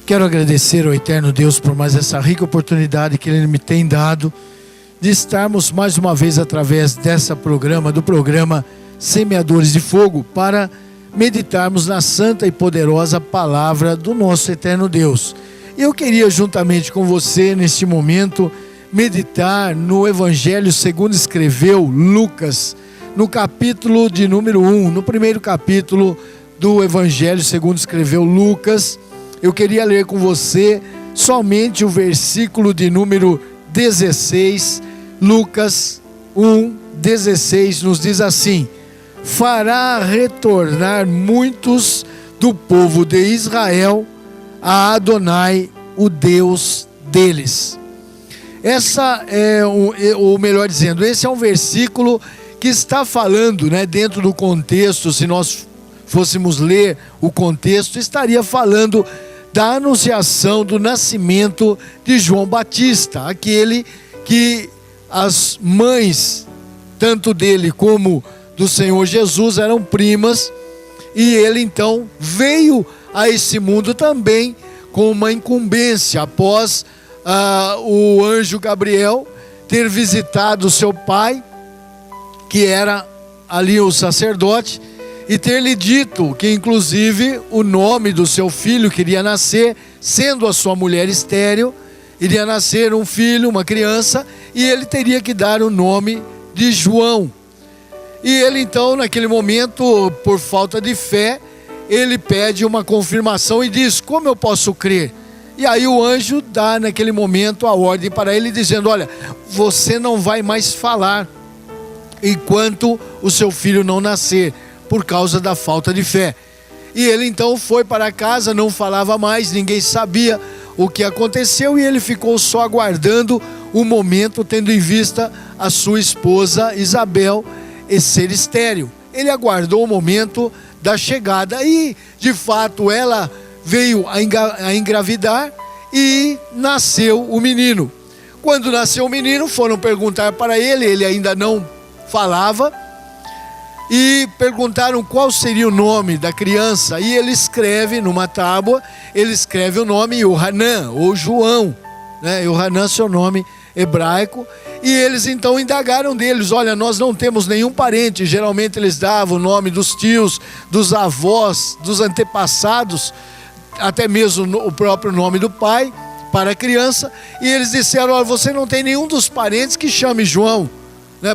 Quero agradecer ao eterno Deus por mais essa rica oportunidade que Ele me tem dado de estarmos mais uma vez através do programa Semeadores de Fogo, para meditarmos na santa e poderosa palavra do nosso eterno Deus. E eu queria, juntamente com você, neste momento, meditar no Evangelho segundo escreveu Lucas, no capítulo de número 1, no primeiro capítulo do Evangelho segundo escreveu Lucas. Eu queria ler com você somente o versículo de número 16, Lucas 1:16, nos diz assim: fará retornar muitos do povo de Israel a Adonai, o Deus deles. Essa é, ou melhor dizendo, esse é um versículo que está falando, dentro do contexto, se nós fôssemos ler o contexto, estaria falando da anunciação do nascimento de João Batista, aquele que as mães, tanto dele como do Senhor Jesus, eram primas, e ele então veio a esse mundo também com uma incumbência, após o anjo Gabriel ter visitado seu pai, que era ali o sacerdote, e ter lhe dito que inclusive o nome do seu filho que iria nascer, sendo a sua mulher estéril, iria nascer um filho, uma criança, e ele teria que dar o nome de João. E ele então, naquele momento, por falta de fé, ele pede uma confirmação e diz: como eu posso crer? E aí o anjo dá naquele momento a ordem para ele, dizendo: olha, você não vai mais falar enquanto o seu filho não nascer, por causa da falta de fé. E ele então foi para casa, não falava mais, ninguém sabia o que aconteceu, e ele ficou só aguardando o momento, tendo em vista a sua esposa Isabel ser estéril. Ele aguardou o momento da chegada, e de fato ela veio a engravidar e nasceu o menino. Quando nasceu o menino, foram perguntar para ele, ele ainda não falava, e perguntaram qual seria o nome da criança, e ele escreve numa tábua, ele escreve o nome Yohanan, ou João, Yohanan, seu nome hebraico. E eles então indagaram deles: olha, nós não temos nenhum parente. Geralmente eles davam o nome dos tios, dos avós, dos antepassados, até mesmo o próprio nome do pai para a criança. E eles disseram: olha, você não tem nenhum dos parentes que chame João,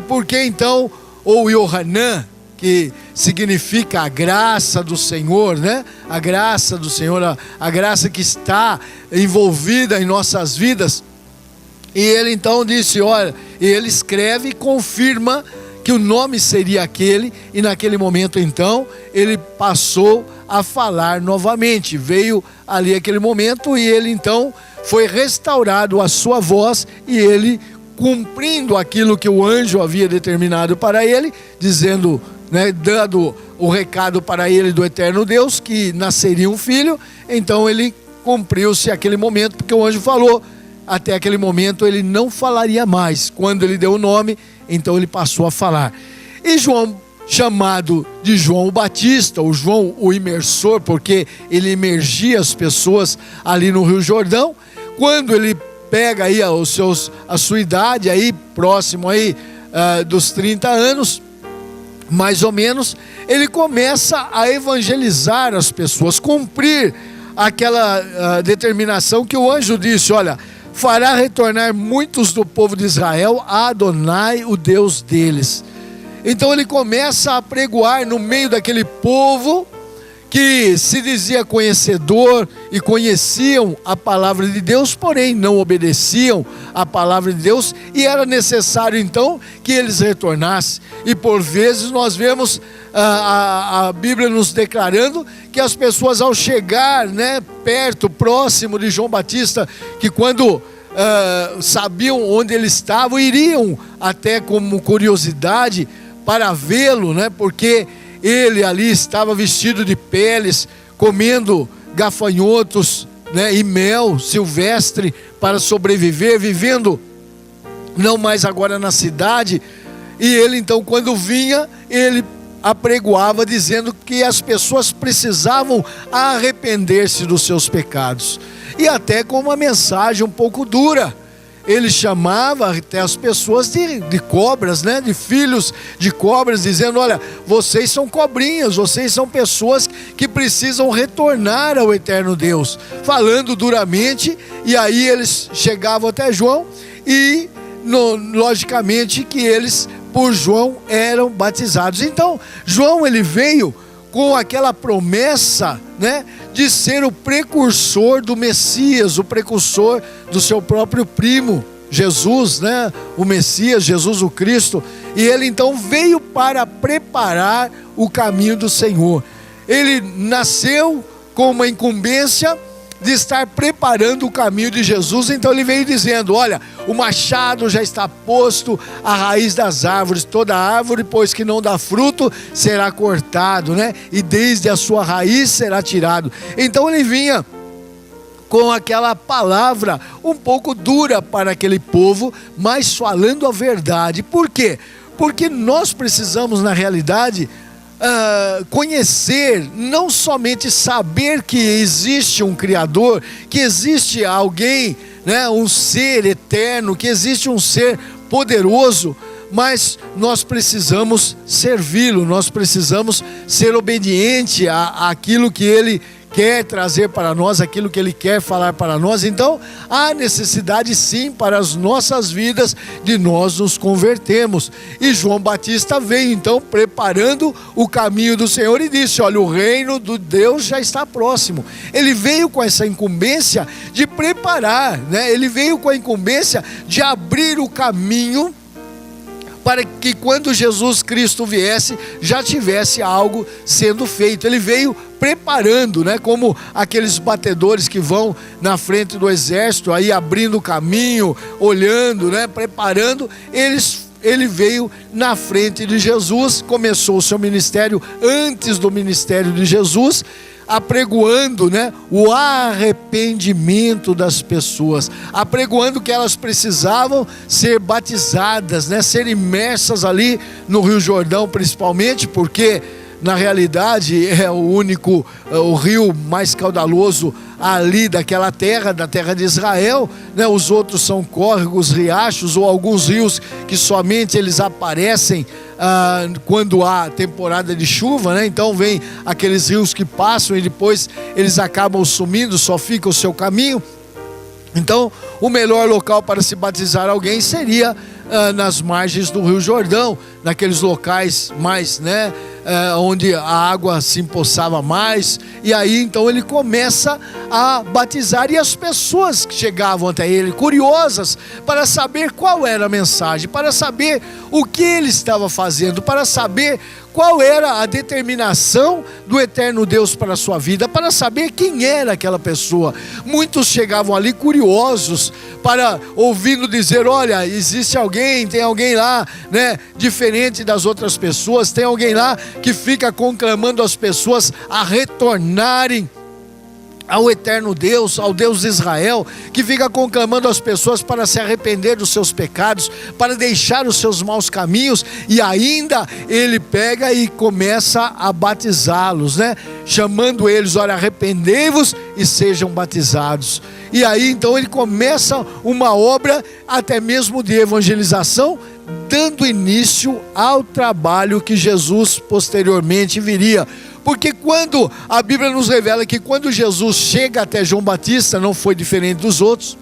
por que então, ou Yohanan, que significa a graça do Senhor, a graça do Senhor, a graça que está envolvida em nossas vidas. E ele então disse: olha, e ele escreve e confirma que o nome seria aquele, e naquele momento então ele passou a falar novamente. Veio ali aquele momento, e ele então foi restaurado a sua voz, e ele, cumprindo aquilo que o anjo havia determinado para ele, dizendo, dando o recado para ele do eterno Deus, que nasceria um filho. Então ele cumpriu-se aquele momento, porque o anjo falou. Até aquele momento ele não falaria mais. Quando ele deu o nome, então ele passou a falar. E João, chamado de João o Batista, ou João o imersor, porque ele imergia as pessoas ali no Rio Jordão, quando ele pega aí a sua idade, aí próximo aí dos 30 anos, mais ou menos, ele começa a evangelizar as pessoas, cumprir aquela determinação que o anjo disse: olha, fará retornar muitos do povo de Israel a Adonai, o Deus deles. Então ele começa a pregoar no meio daquele povo que se dizia conhecedor e conheciam a palavra de Deus, porém não obedeciam a palavra de Deus, e era necessário então que eles retornassem. E por vezes nós vemos a Bíblia nos declarando que as pessoas, ao chegar perto, próximo de João Batista, que quando sabiam onde ele estava, iriam até como curiosidade para vê-lo, porque ele ali estava vestido de peles, comendo gafanhotos, e mel silvestre para sobreviver, vivendo não mais agora na cidade. E ele então, quando vinha, ele apregoava dizendo que as pessoas precisavam arrepender-se dos seus pecados. E até com uma mensagem um pouco dura. Ele chamava até as pessoas de cobras, né? De filhos de cobras, dizendo: olha, vocês são cobrinhas, vocês são pessoas que precisam retornar ao eterno Deus. Falando duramente, e aí eles chegavam até João e, logicamente, que eles, por João, eram batizados. Então, João, ele veio com aquela promessa, né, de ser o precursor do Messias, o precursor do seu próprio primo, Jesus, né, o Messias, Jesus o Cristo. E ele então veio para preparar o caminho do Senhor. Ele nasceu com uma incumbência de estar preparando o caminho de Jesus. Então ele veio dizendo: olha, o machado já está posto à raiz das árvores, toda árvore, pois que não dá fruto, será cortado, né? E desde a sua raiz será tirado. Então ele vinha com aquela palavra um pouco dura para aquele povo, mas falando a verdade. Por quê? Porque nós precisamos, na realidade, conhecer, não somente saber que existe um Criador, que existe alguém, né, um ser eterno, que existe um ser poderoso, mas nós precisamos servi-lo, nós precisamos ser obediente àquilo que Ele quer trazer para nós, aquilo que Ele quer falar para nós. Então há necessidade sim para as nossas vidas de nós nos convertermos. E João Batista veio então preparando o caminho do Senhor e disse: olha, o reino do Deus já está próximo. Ele veio com essa incumbência de preparar, né? Ele veio com a incumbência de abrir o caminho para que quando Jesus Cristo viesse, já tivesse algo sendo feito. Ele veio preparando, né? Como aqueles batedores que vão na frente do exército, aí abrindo o caminho, olhando, né? Preparando. Ele veio na frente de Jesus, começou o seu ministério antes do ministério de Jesus, apregoando, né, o arrependimento das pessoas, apregoando que elas precisavam ser batizadas, né, ser imersas ali no Rio Jordão, principalmente porque na realidade é o rio mais caudaloso ali daquela terra, da terra de Israel, né? Os outros são córregos, riachos ou alguns rios que somente eles aparecem quando há temporada de chuva, né? Então vem aqueles rios que passam e depois eles acabam sumindo, só fica o seu caminho. Então o melhor local para se batizar alguém seria nas margens do Rio Jordão, naqueles locais mais, né, onde a água se empoçava mais. E aí então ele começa a batizar, e as pessoas que chegavam até ele, curiosas para saber qual era a mensagem, para saber o que ele estava fazendo, para saber qual era a determinação do eterno Deus para a sua vida, para saber quem era aquela pessoa. Muitos chegavam ali curiosos, para ouvindo dizer: olha, existe alguém, tem alguém lá, né, diferente das outras pessoas, tem alguém lá que fica conclamando as pessoas a retornarem ao eterno Deus, ao Deus de Israel, que fica conclamando as pessoas para se arrepender dos seus pecados, para deixar os seus maus caminhos. E ainda ele pega e começa a batizá-los, né? Chamando eles: olha, arrependei-vos e sejam batizados. E aí então ele começa uma obra até mesmo de evangelização, dando início ao trabalho que Jesus posteriormente viria. Porque quando a Bíblia nos revela que quando Jesus chega até João Batista, não foi diferente dos outros,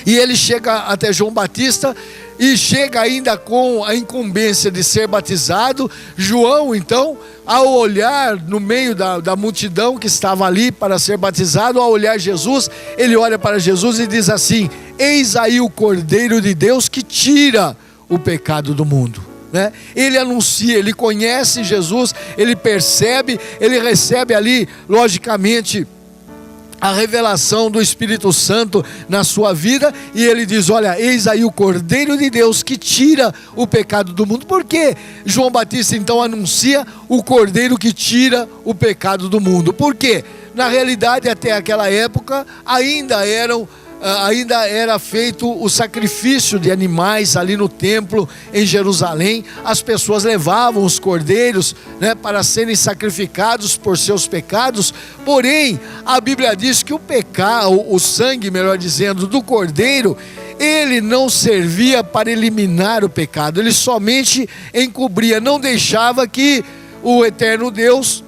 e ele chega até João Batista e chega ainda com a incumbência de ser batizado. João então, ao olhar no meio da multidão que estava ali para ser batizado, ao olhar Jesus, ele olha para Jesus e diz assim: eis aí o Cordeiro de Deus que tira o pecado do mundo. Né? Ele anuncia, ele conhece Jesus, ele percebe, ele recebe ali, logicamente, a revelação do Espírito Santo na sua vida, e ele diz: olha, eis aí o Cordeiro de Deus que tira o pecado do mundo. Por que João Batista então anuncia o Cordeiro que tira o pecado do mundo? Porque na realidade até aquela época ainda eram ainda era feito o sacrifício de animais ali no templo em Jerusalém. As pessoas levavam os cordeiros, né, para serem sacrificados por seus pecados. Porém, a Bíblia diz que o sangue, melhor dizendo, do cordeiro, ele não servia para eliminar o pecado, ele somente encobria, não deixava que o eterno Deus,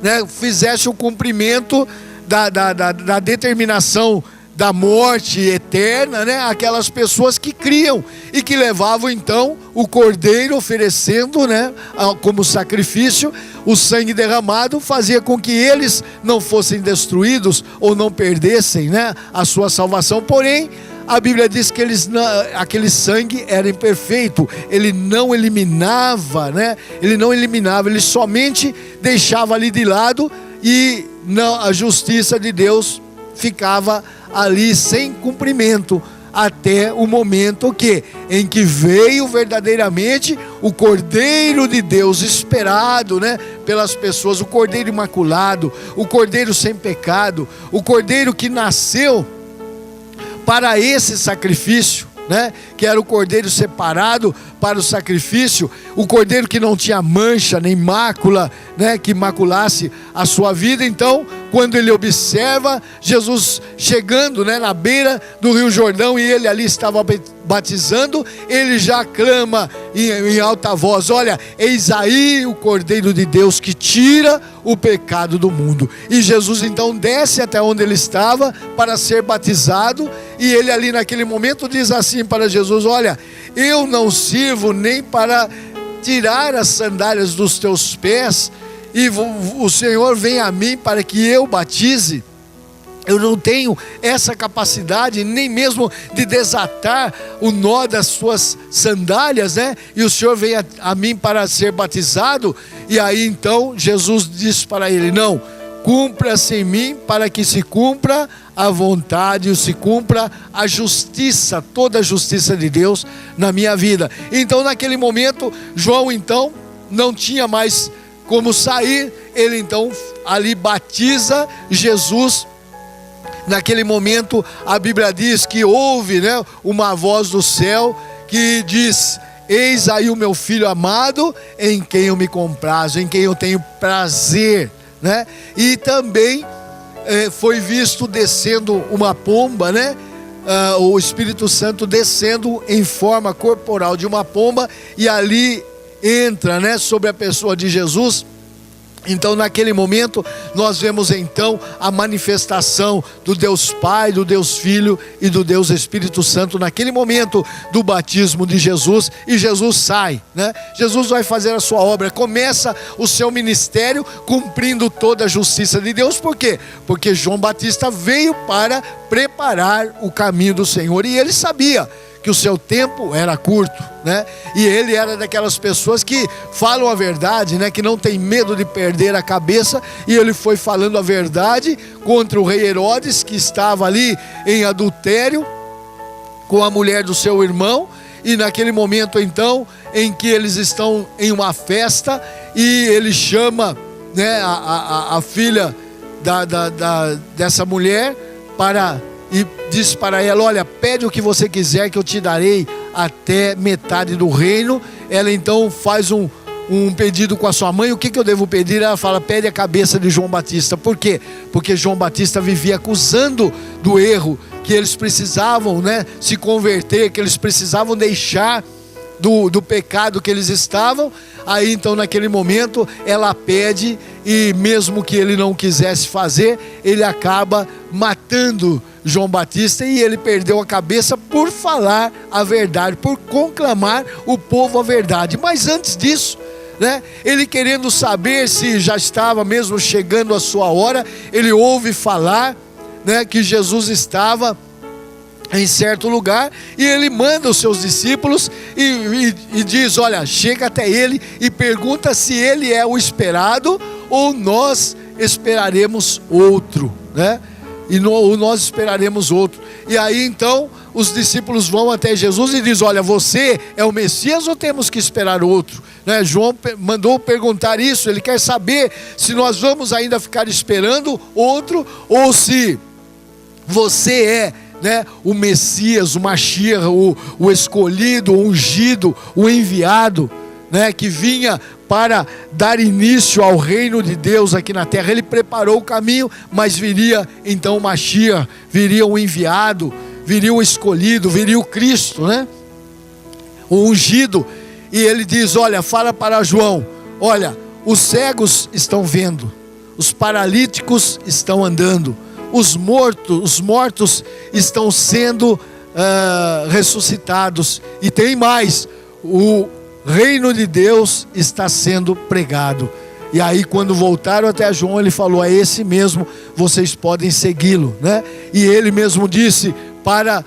né, fizesse o cumprimento da determinação da morte eterna, né? Aquelas pessoas que criam e que levavam então o cordeiro, oferecendo, né, como sacrifício, o sangue derramado fazia com que eles não fossem destruídos ou não perdessem, né, a sua salvação. Porém, a Bíblia diz que aquele sangue era imperfeito, ele não eliminava, né? Ele somente deixava ali de lado, e a justiça de Deus ficava ali sem cumprimento, até o momento em que veio verdadeiramente o Cordeiro de Deus, esperado, né, pelas pessoas, o Cordeiro imaculado, o Cordeiro sem pecado, o Cordeiro que nasceu para esse sacrifício, né, que era o cordeiro separado para o sacrifício, o cordeiro que não tinha mancha nem mácula, né, que maculasse a sua vida. Então, quando ele observa Jesus chegando, né, na beira do Rio Jordão, e ele ali estava batizando, ele já clama em alta voz: olha, eis aí o Cordeiro de Deus que tira o pecado do mundo. E Jesus então desce até onde ele estava para ser batizado, e ele ali naquele momento diz assim para Jesus: olha, eu não sirvo nem para tirar as sandálias dos teus pés, e o Senhor vem a mim para que eu batize. Eu não tenho essa capacidade nem mesmo de desatar o nó das suas sandálias, né? E o Senhor vem a mim para ser batizado. E aí então Jesus disse para ele: não, cumpra-se em mim para que se cumpra a vontade, se cumpra a justiça, toda a justiça de Deus na minha vida. Então naquele momento, João então não tinha mais como sair, ele então ali batiza Jesus. Naquele momento a Bíblia diz que houve, né, uma voz do céu que diz: eis aí o meu filho amado, em quem eu me comprazo, em quem eu tenho prazer, né? E também foi visto descendo uma pomba, né? O Espírito Santo descendo em forma corporal de uma pomba, e ali entra, né, sobre a pessoa de Jesus. Então naquele momento nós vemos então a manifestação do Deus Pai, do Deus Filho e do Deus Espírito Santo naquele momento do batismo de Jesus. E Jesus sai, né? Jesus vai fazer a sua obra, começa o seu ministério cumprindo toda a justiça de Deus. Por quê? Porque João Batista veio para preparar o caminho do Senhor, e ele sabia que o seu tempo era curto, né? E ele era daquelas pessoas que falam a verdade, né? Que não tem medo de perder a cabeça. E ele foi falando a verdade contra o rei Herodes, que estava ali em adultério com a mulher do seu irmão. E naquele momento então em que eles estão em uma festa, e ele chama, né, a filha dessa mulher e diz para ela: olha, pede o que você quiser que eu te darei até metade do reino. Ela então faz um pedido com a sua mãe: o que eu devo pedir? Ela fala: pede a cabeça de João Batista. Por quê? Porque João Batista vivia acusando do erro, que eles precisavam, né, se converter, que eles precisavam deixar do pecado que eles estavam. Aí então naquele momento ela pede, e mesmo que ele não quisesse fazer, ele acaba matando João Batista, e ele perdeu a cabeça por falar a verdade, por conclamar o povo a verdade. Mas antes disso, né, ele querendo saber se já estava mesmo chegando a sua hora, ele ouve falar, né, que Jesus estava em certo lugar, e ele manda os seus discípulos e diz: olha, chega até ele e pergunta se ele é o esperado, ou nós esperaremos outro, né? Ou nós esperaremos outro. E aí então os discípulos vão até Jesus e dizem: olha, você é o Messias ou temos que esperar outro? Né? João mandou perguntar isso, ele quer saber se nós vamos ainda ficar esperando outro, ou se Você é, né, o Messias, o Mashiach, o escolhido, o ungido, o enviado, né, que vinha para dar início ao reino de Deus aqui na terra. Ele preparou o caminho, mas viria então o Mashiach, viria o enviado, viria o escolhido, viria o Cristo, né? O ungido. E ele diz: olha, fala para João, olha, os cegos estão vendo, os paralíticos estão andando, os mortos estão sendo ressuscitados, e tem mais, o reino de Deus está sendo pregado. E aí, quando voltaram até João, ele falou: é esse mesmo, vocês podem segui-lo, né? E ele mesmo disse para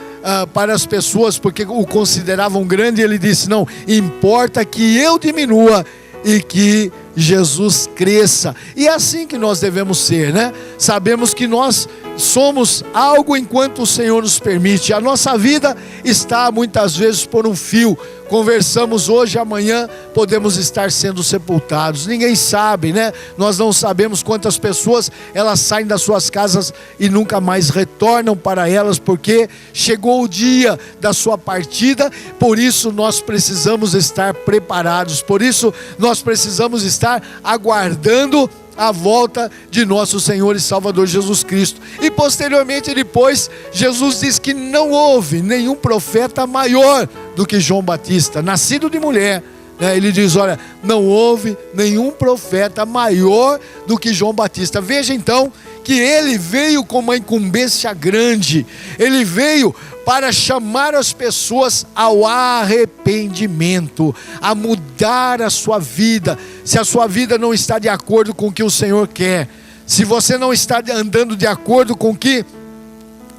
as pessoas, porque o consideravam grande, ele disse: não, importa que eu diminua e que Jesus cresça. E é assim que nós devemos ser, né? Sabemos que nós somos algo enquanto o Senhor nos permite. A nossa vida está muitas vezes por um fio. Conversamos hoje, amanhã podemos estar sendo sepultados. Ninguém sabe, né? Nós não sabemos quantas pessoas elas saem das suas casas e nunca mais retornam para elas, porque chegou o dia da sua partida. Por isso nós precisamos estar preparados. Por isso nós precisamos estar aguardando a volta de nosso Senhor e Salvador Jesus Cristo. E posteriormente, depois, Jesus diz que não houve nenhum profeta maior do que João Batista, nascido de mulher, né? Ele diz: olha, não houve nenhum profeta maior do que João Batista. Veja então que ele veio com uma incumbência grande. Ele veio para chamar as pessoas ao arrependimento, a mudar a sua vida. Se a sua vida não está de acordo com o que o Senhor quer, se você não está andando de acordo com o que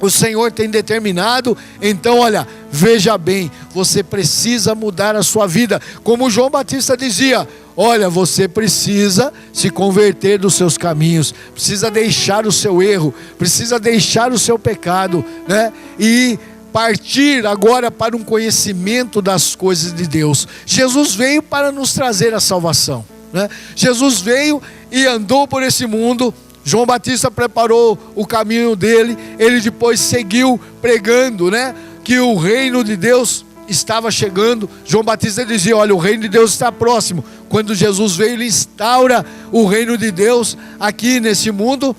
o Senhor tem determinado, então olha, veja bem, você precisa mudar a sua vida. Como João Batista dizia: olha, você precisa se converter dos seus caminhos, precisa deixar o seu erro, precisa deixar o seu pecado, né? E partir agora para um conhecimento das coisas de Deus. Jesus veio para nos trazer a salvação, né? Jesus veio e andou por esse mundo. João Batista preparou o caminho dele. Ele depois seguiu pregando, né, que o reino de Deus estava chegando. João Batista dizia: olha, o reino de Deus está próximo. Quando Jesus veio, ele instaura o reino de Deus aqui nesse mundo.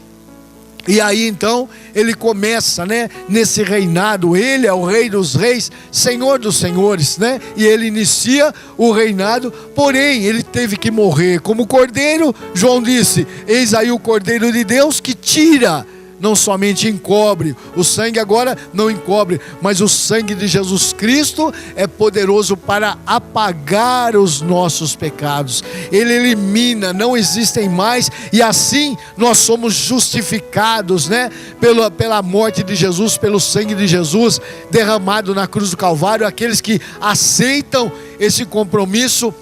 E aí então ele começa, né, nesse reinado. Ele é o Rei dos Reis, Senhor dos Senhores, né? E ele inicia o reinado. Porém, ele teve que morrer como cordeiro. João disse: eis aí o Cordeiro de Deus que tira, não somente encobre, o sangue agora não encobre, mas o sangue de Jesus Cristo é poderoso para apagar os nossos pecados. Ele elimina, não existem mais, e assim nós somos justificados, né, pela morte de Jesus, pelo sangue de Jesus derramado na cruz do Calvário. Aqueles que aceitam esse compromisso,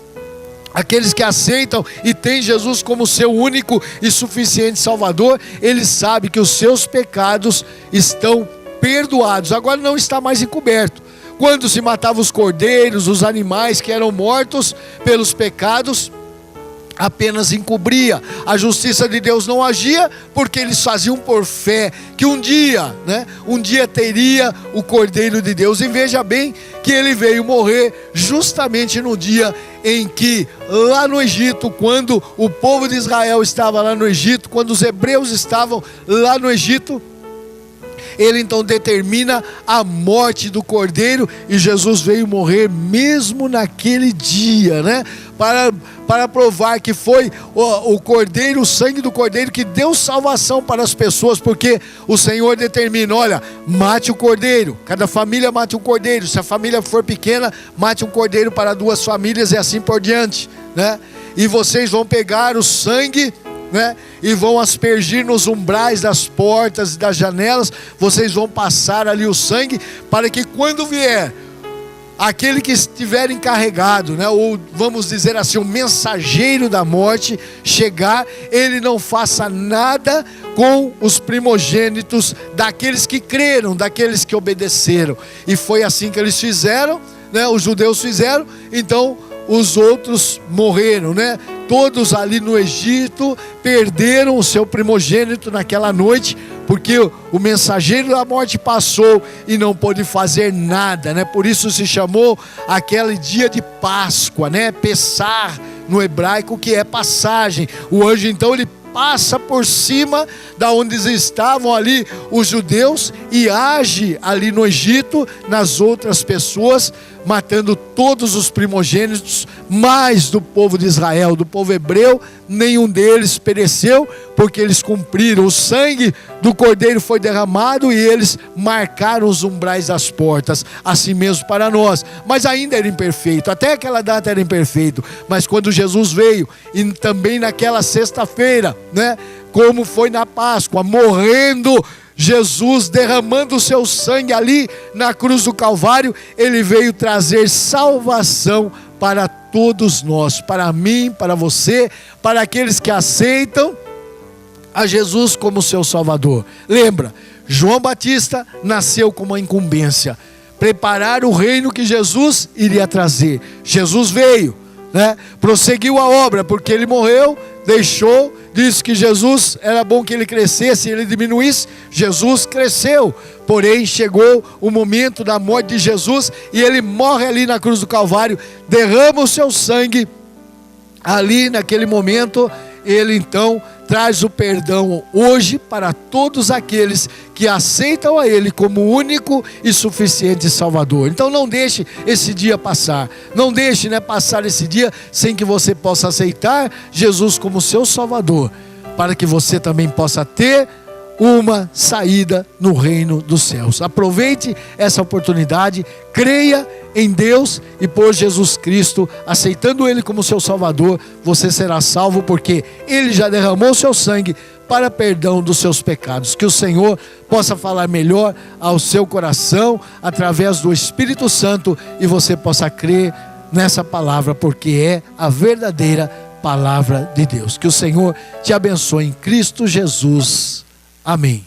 aqueles que aceitam e têm Jesus como seu único e suficiente Salvador, eles sabem que os seus pecados estão perdoados. Agora não está mais encoberto. Quando se matava os cordeiros, os animais que eram mortos pelos pecados, apenas encobria. A justiça de Deus não agia, porque eles faziam por fé que um dia, né, um dia teria o Cordeiro de Deus. E veja bem que ele veio morrer justamente no dia em que, lá no Egito, quando o povo de Israel estava lá no Egito, quando os hebreus estavam lá no Egito, ele então determina a morte do Cordeiro, e Jesus veio morrer mesmo naquele dia, né? Para provar que foi o Cordeiro, o sangue do Cordeiro, que deu salvação para as pessoas, porque o Senhor determina: olha, mate o Cordeiro, cada família mate um Cordeiro, se a família for pequena, mate um Cordeiro para 2 famílias, e assim por diante, né? E vocês vão pegar o sangue, né, e vão aspergir nos umbrais das portas e das janelas. Vocês vão passar ali o sangue, para que quando vier aquele que estiver encarregado, né, ou vamos dizer assim, o mensageiro da morte chegar, ele não faça nada com os primogênitos daqueles que creram, daqueles que obedeceram. E foi assim que eles fizeram, né? Os judeus fizeram, então os outros morreram, né? todos ali no Egito perderam o seu primogênito naquela noite, porque o mensageiro da morte passou e não pôde fazer nada, né? Por isso se chamou aquele dia de Páscoa, né? Pessar no hebraico, que é passagem. O anjo então ele passa por cima da onde estavam ali os judeus e age ali no Egito, nas outras pessoas, matando todos os primogênitos, mais do povo de Israel, do povo hebreu, nenhum deles pereceu, porque eles cumpriram. O sangue do cordeiro foi derramado e eles marcaram os umbrais das portas, assim mesmo para nós. Mas ainda era imperfeito, até aquela data era imperfeito, mas quando Jesus veio, e também naquela sexta-feira, né, como foi na Páscoa, morrendo Jesus, derramando o seu sangue ali na cruz do Calvário, ele veio trazer salvação para todos nós, para mim, para você, para aqueles que aceitam a Jesus como seu Salvador. Lembra, João Batista nasceu com uma incumbência: preparar o reino que Jesus iria trazer. Jesus veio, né? Prosseguiu a obra, porque ele morreu, deixou, disse que Jesus era bom que ele crescesse e ele diminuísse. Jesus cresceu, porém chegou o momento da morte de Jesus e ele morre ali na cruz do Calvário, derrama o seu sangue ali naquele momento. Ele então traz o perdão hoje para todos aqueles que aceitam a Ele como único e suficiente Salvador. Então não deixe esse dia passar, não deixe, passar esse dia sem que você possa aceitar Jesus como seu Salvador, para que você também possa ter uma saída no reino dos céus. Aproveite essa oportunidade, creia em Deus e por Jesus Cristo, aceitando Ele como seu Salvador, você será salvo, porque Ele já derramou seu sangue para perdão dos seus pecados. Que o Senhor possa falar melhor ao seu coração através do Espírito Santo e você possa crer nessa palavra, porque é a verdadeira palavra de Deus. Que o Senhor te abençoe em Cristo Jesus. Amém.